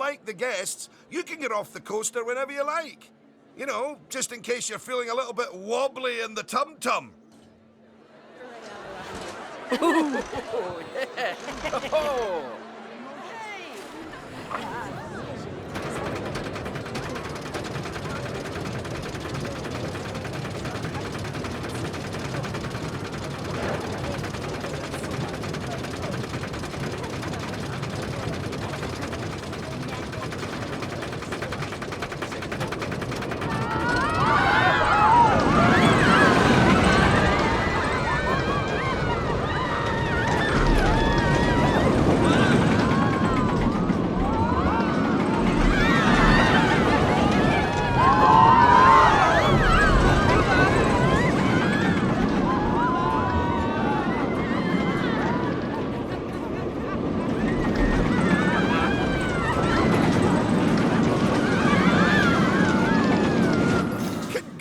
unlike the guests, you can get off the coaster whenever you like. You know, just in case you're feeling a little bit wobbly in the tum-tum. Ooh, yeah. Oh.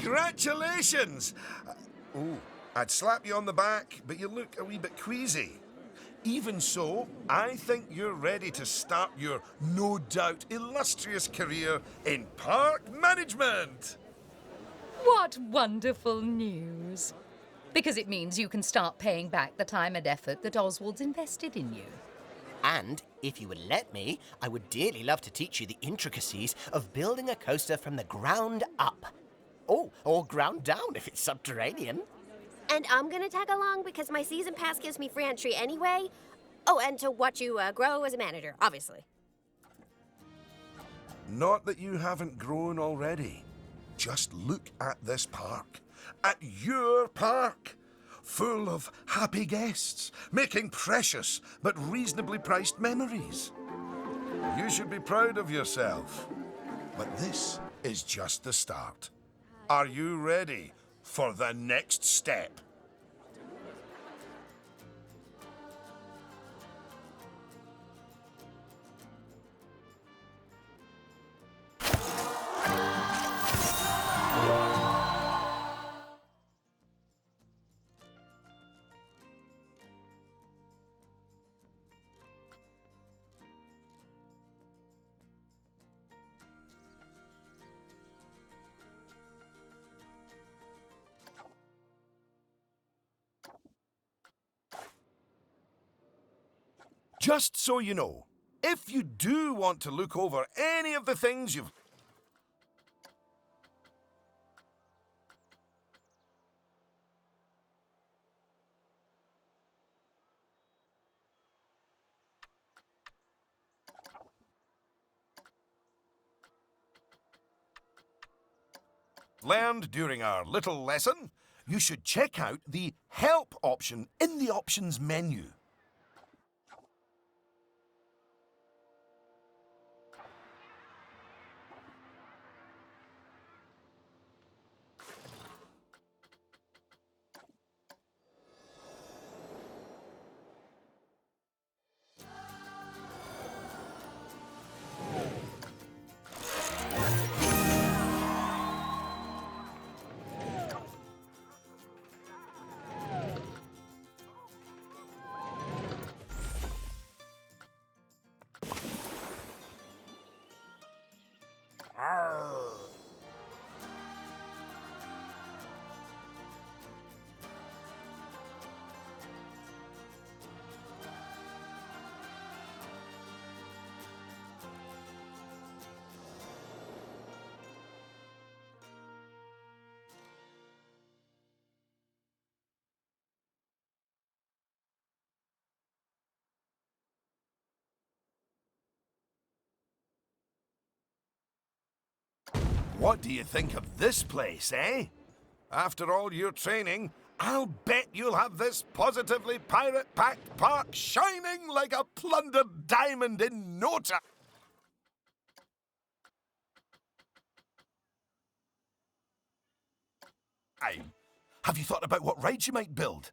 Congratulations! I'd slap you on the back, but you look a wee bit queasy. Even so, I think you're ready to start your, no doubt, illustrious career in park management. What wonderful news. Because it means you can start paying back the time and effort that Oswald's invested in you. And if you would let me, I would dearly love to teach you the intricacies of building a coaster from the ground up. Oh, or ground down if it's subterranean. And I'm gonna tag along because my season pass gives me free entry anyway. Oh, and to watch you grow as a manager, obviously. Not that you haven't grown already. Just look at this park. At your park. Full of happy guests, making precious but reasonably priced memories. You should be proud of yourself. But this is just the start. Are you ready for the next step? Just so you know, if you do want to look over any of the things you've... learned during our little lesson, you should check out the Help option in the Options menu. What do you think of this place, eh? After all your training, I'll bet you'll have this positively pirate-packed park shining like a plundered diamond in no time. Have you thought about what rides you might build?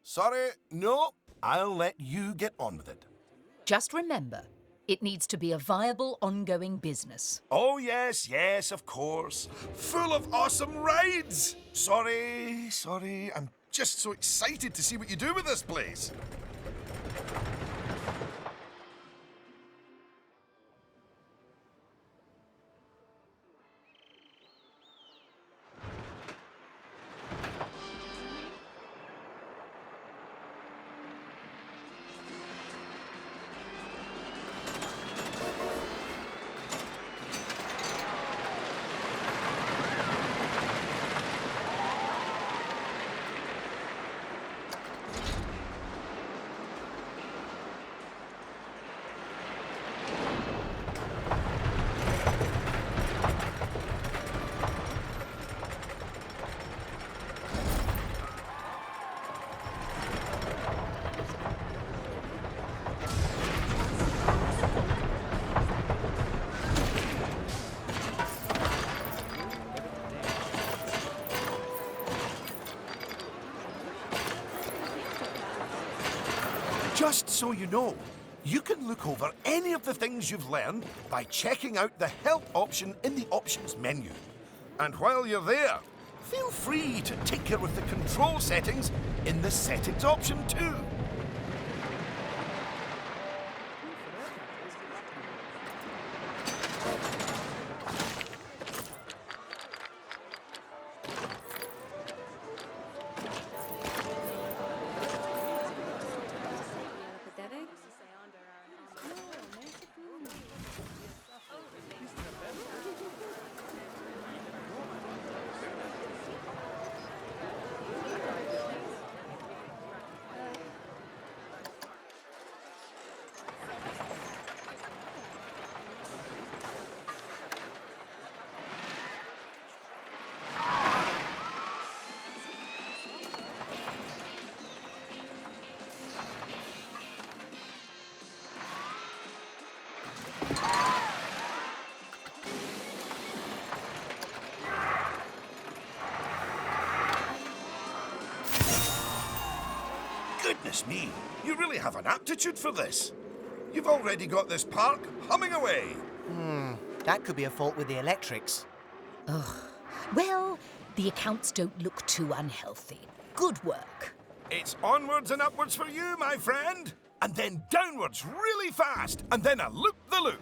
Sorry, no. I'll let you get on with it. Just remember, it needs to be a viable, ongoing business. Oh, yes, yes, of course. Full of awesome rides. Sorry. I'm just so excited to see what you do with this place. Just so you know, you can look over any of the things you've learned by checking out the help option in the options menu. And while you're there, feel free to tinker with the control settings in the settings option too. Goodness me, you really have an aptitude for this. You've already got this park humming away. That could be a fault with the electrics. Well, the accounts don't look too unhealthy. Good work. It's onwards and upwards for you, my friend. And then downwards really fast, and then a loop-the-loop.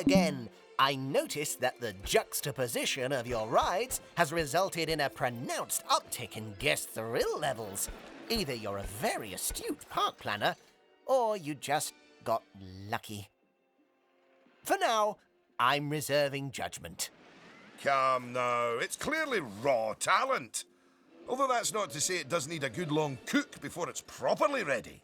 again. I notice that the juxtaposition of your rides has resulted in a pronounced uptick in guest thrill levels. Either you're a very astute park planner, or you just got lucky. For now, I'm reserving judgment. Come now, it's clearly raw talent. Although that's not to say it does need a good long cook before it's properly ready.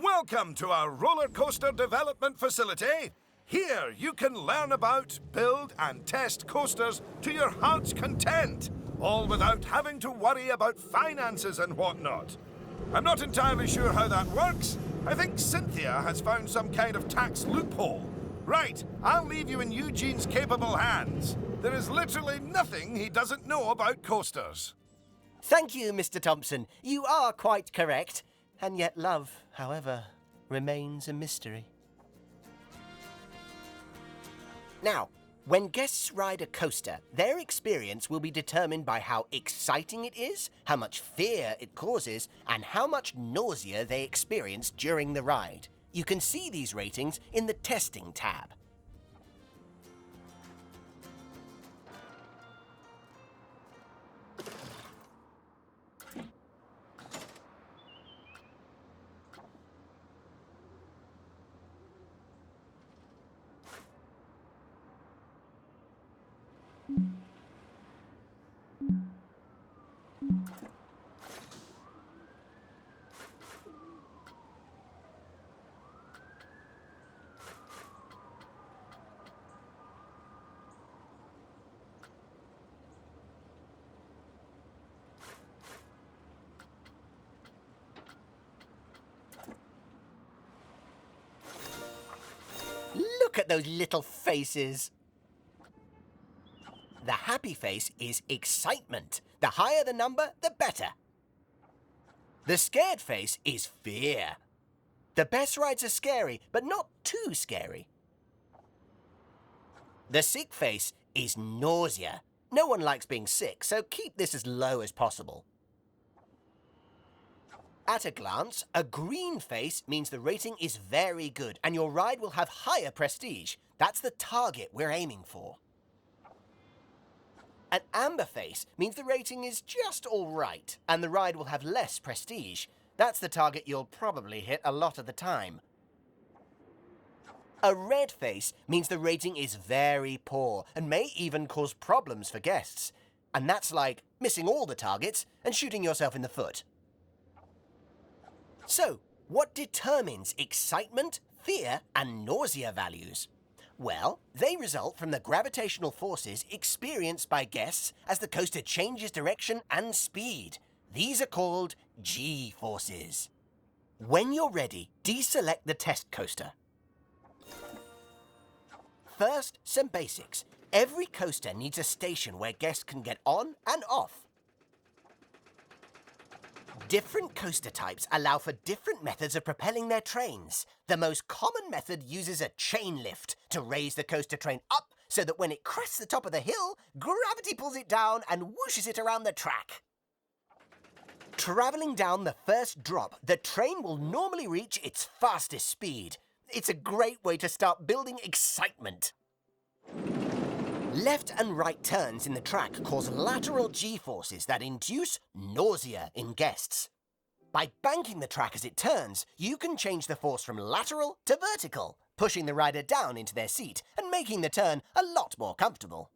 Welcome to our roller coaster development facility. Here you can learn about, build and test coasters to your heart's content, all without having to worry about finances and whatnot. I'm not entirely sure how that works. I think Cynthia has found some kind of tax loophole. Right, I'll leave you in Eugene's capable hands. There is literally nothing he doesn't know about coasters. Thank you, Mr. Thompson. You are quite correct. And yet love, however, remains a mystery. Now, when guests ride a coaster, their experience will be determined by how exciting it is, how much fear it causes, and how much nausea they experience during the ride. You can see these ratings in the Testing tab. Look at those little faces. The happy face is excitement. The higher the number, the better. The scared face is fear. The best rides are scary, but not too scary. The sick face is nausea. No one likes being sick, so keep this as low as possible. At a glance, a green face means the rating is very good and your ride will have higher prestige. That's the target we're aiming for. An amber face means the rating is just all right and the ride will have less prestige. That's the target you'll probably hit a lot of the time. A red face means the rating is very poor and may even cause problems for guests. And that's like missing all the targets and shooting yourself in the foot. So, what determines excitement, fear, and nausea values? Well, they result from the gravitational forces experienced by guests as the coaster changes direction and speed. These are called G-forces. When you're ready, deselect the test coaster. First, some basics. Every coaster needs a station where guests can get on and off. Different coaster types allow for different methods of propelling their trains. The most common method uses a chain lift to raise the coaster train up so that when it crests the top of the hill, gravity pulls it down and whooshes it around the track. Traveling down the first drop, the train will normally reach its fastest speed. It's a great way to start building excitement. Left and right turns in the track cause lateral G-forces that induce nausea in guests. By banking the track as it turns, you can change the force from lateral to vertical, pushing the rider down into their seat and making the turn a lot more comfortable.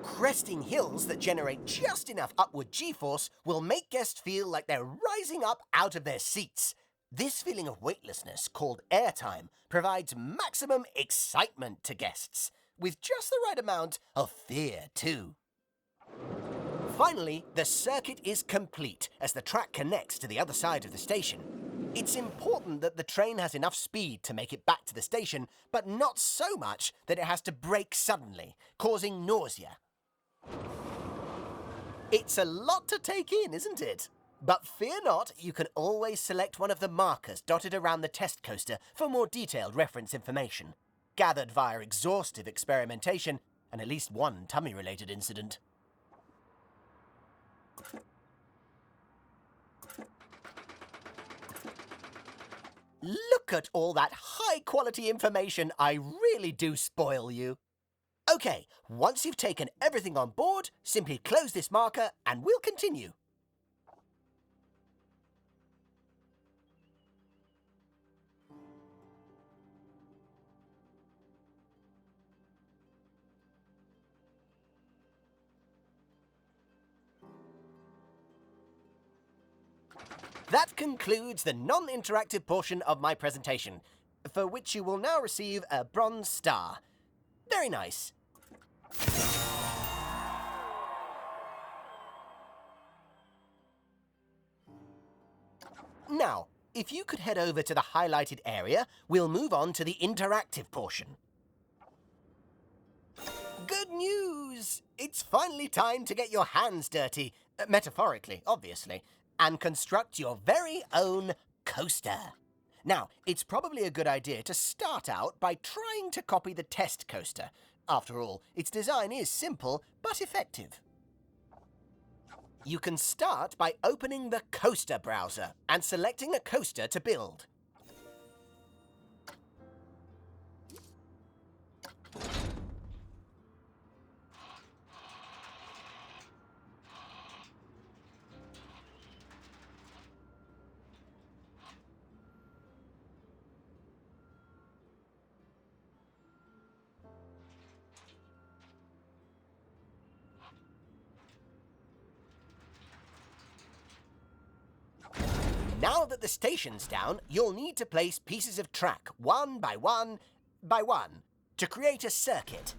Cresting hills that generate just enough upward G-force will make guests feel like they're rising up out of their seats. This feeling of weightlessness, called airtime, provides maximum excitement to guests, with just the right amount of fear too. Finally, the circuit is complete as the track connects to the other side of the station. It's important that the train has enough speed to make it back to the station, but not so much that it has to brake suddenly, causing nausea. It's a lot to take in, isn't it? But fear not, you can always select one of the markers dotted around the test coaster for more detailed reference information, gathered via exhaustive experimentation and at least one tummy-related incident. Look at all that high-quality information. I really do spoil you. Okay, once you've taken everything on board, simply close this marker and we'll continue. That concludes the non-interactive portion of my presentation, for which you will now receive a bronze star. Very nice. Now, if you could head over to the highlighted area, we'll move on to the interactive portion. Good news! It's finally time to get your hands dirty, metaphorically, obviously, and construct your very own coaster. Now, it's probably a good idea to start out by trying to copy the test coaster. After all, its design is simple but effective. You can start by opening the coaster browser and selecting a coaster to build. Now that the station's down, you'll need to place pieces of track one by one by one to create a circuit.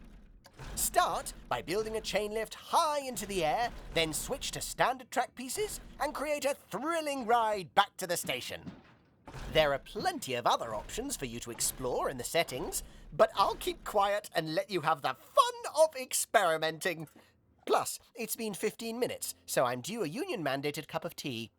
Start by building a chain lift high into the air, then switch to standard track pieces and create a thrilling ride back to the station. There are plenty of other options for you to explore in the settings, but I'll keep quiet and let you have the fun of experimenting. Plus, it's been 15 minutes, so I'm due a union-mandated cup of tea.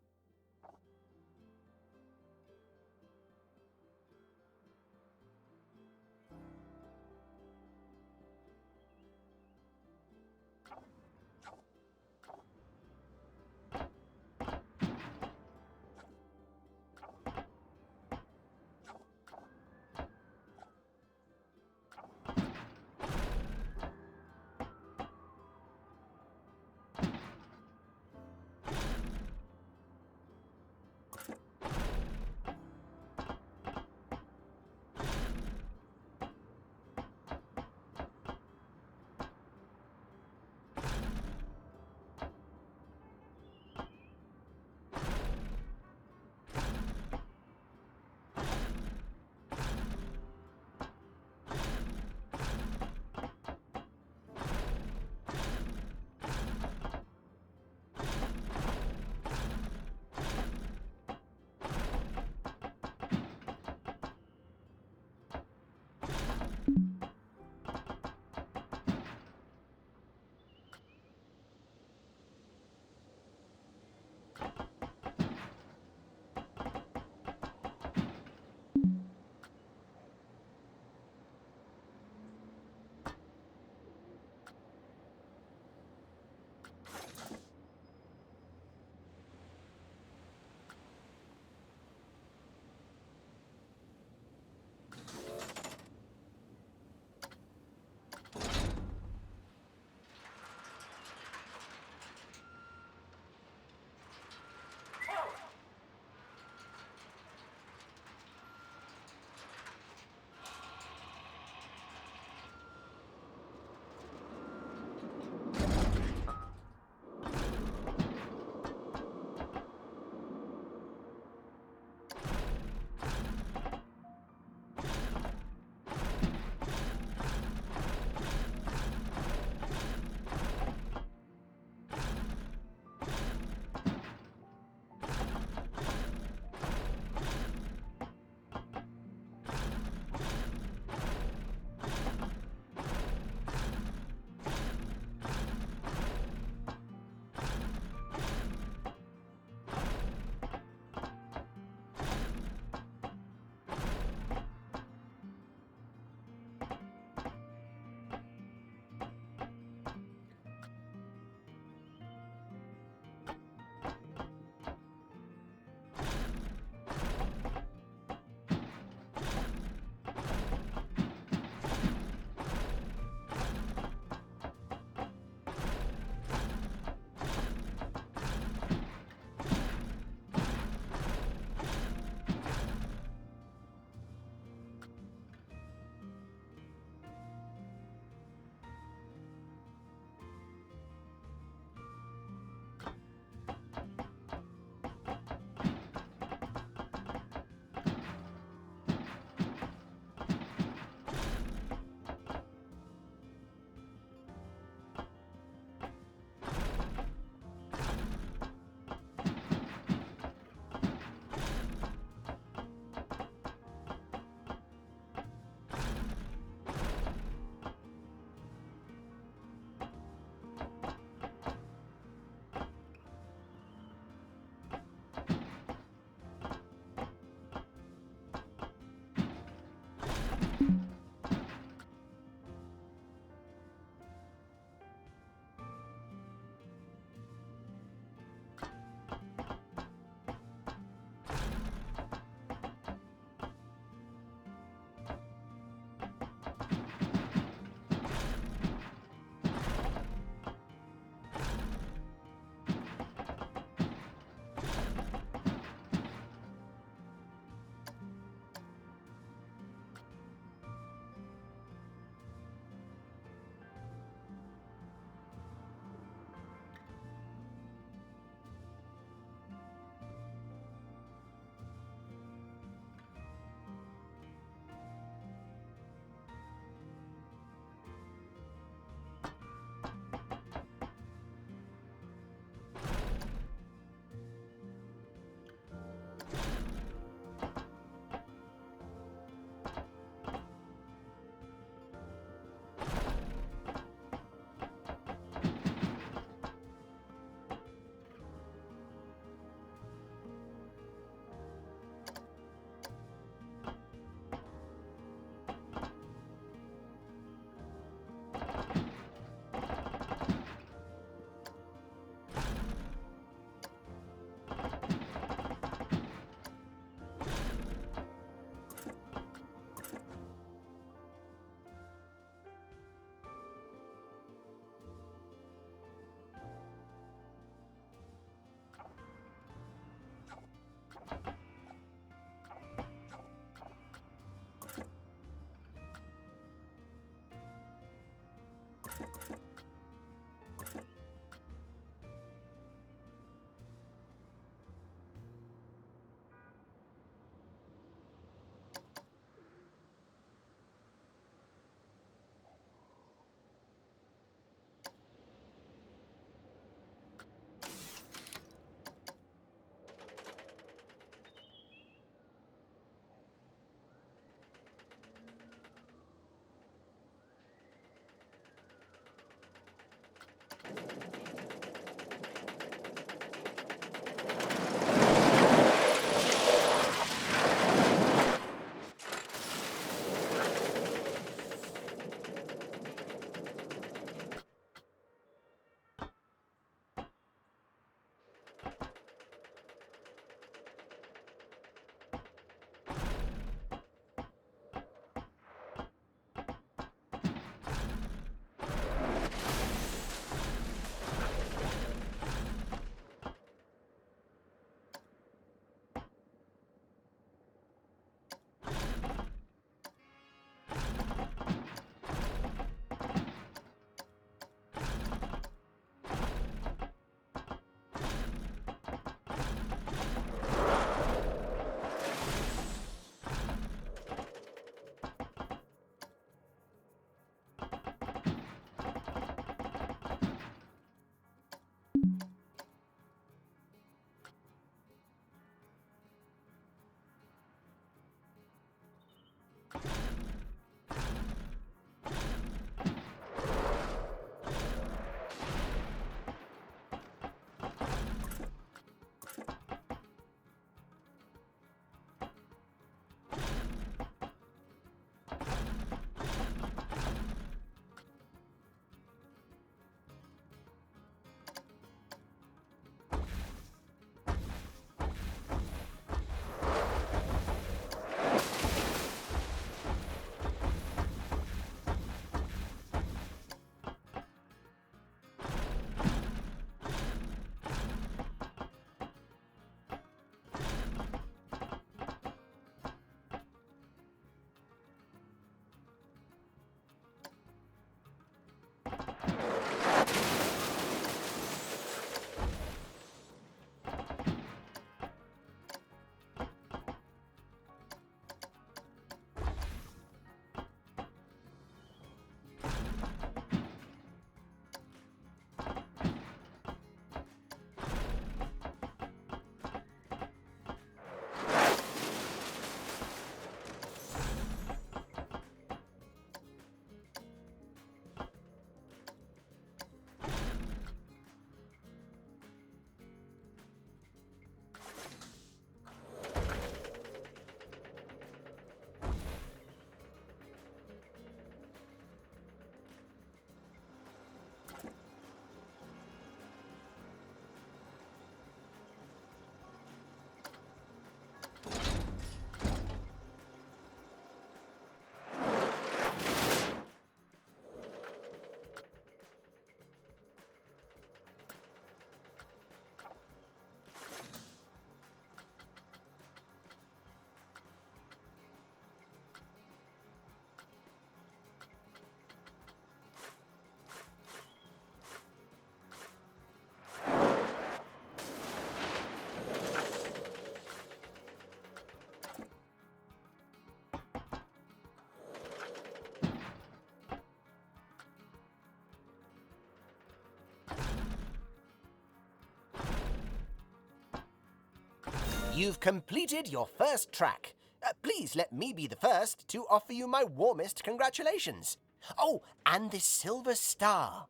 You've completed your first track. Please let me be the first to offer you my warmest congratulations. Oh, and this silver star.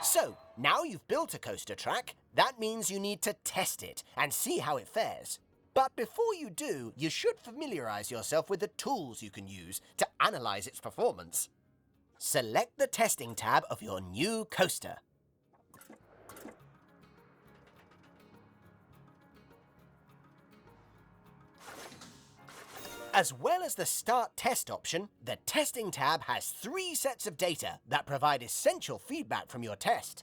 So, now you've built a coaster track, that means you need to test it and see how it fares. But before you do, you should familiarize yourself with the tools you can use to analyze its performance. Select the testing tab of your new coaster. As well as the Start Test option, the Testing tab has 3 sets of data that provide essential feedback from your test: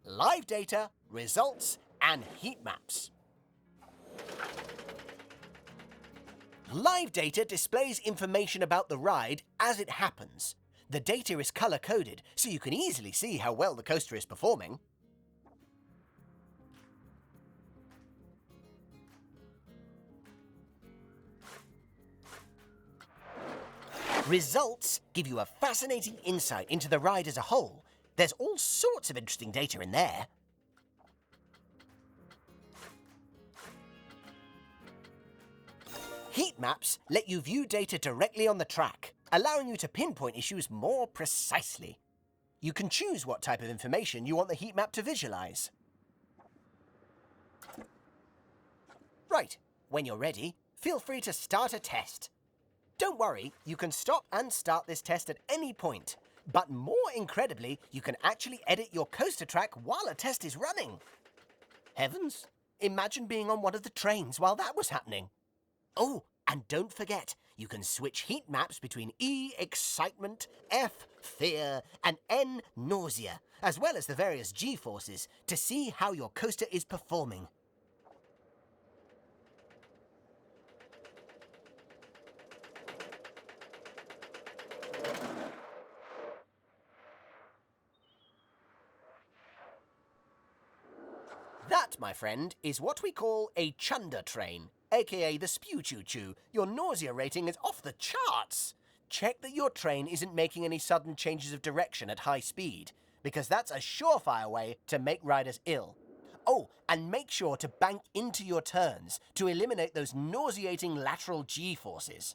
live data, results, and heat maps. Live data displays information about the ride as it happens. The data is color-coded, so you can easily see how well the coaster is performing. Results give you a fascinating insight into the ride as a whole. There's all sorts of interesting data in there. Heat maps let you view data directly on the track, allowing you to pinpoint issues more precisely. You can choose what type of information you want the heat map to visualize. Right, when you're ready, feel free to start a test. Don't worry, you can stop and start this test at any point. But more incredibly, you can actually edit your coaster track while a test is running. Heavens, imagine being on one of the trains while that was happening. Oh, and don't forget, you can switch heat maps between E, excitement, F, fear, and N, nausea, as well as the various G forces, to see how your coaster is performing. That, my friend, is what we call a chunder train, aka the spew choo choo. Your nausea rating is off the charts. Check that your train isn't making any sudden changes of direction at high speed, because that's a surefire way to make riders ill. Oh, and make sure to bank into your turns to eliminate those nauseating lateral G forces.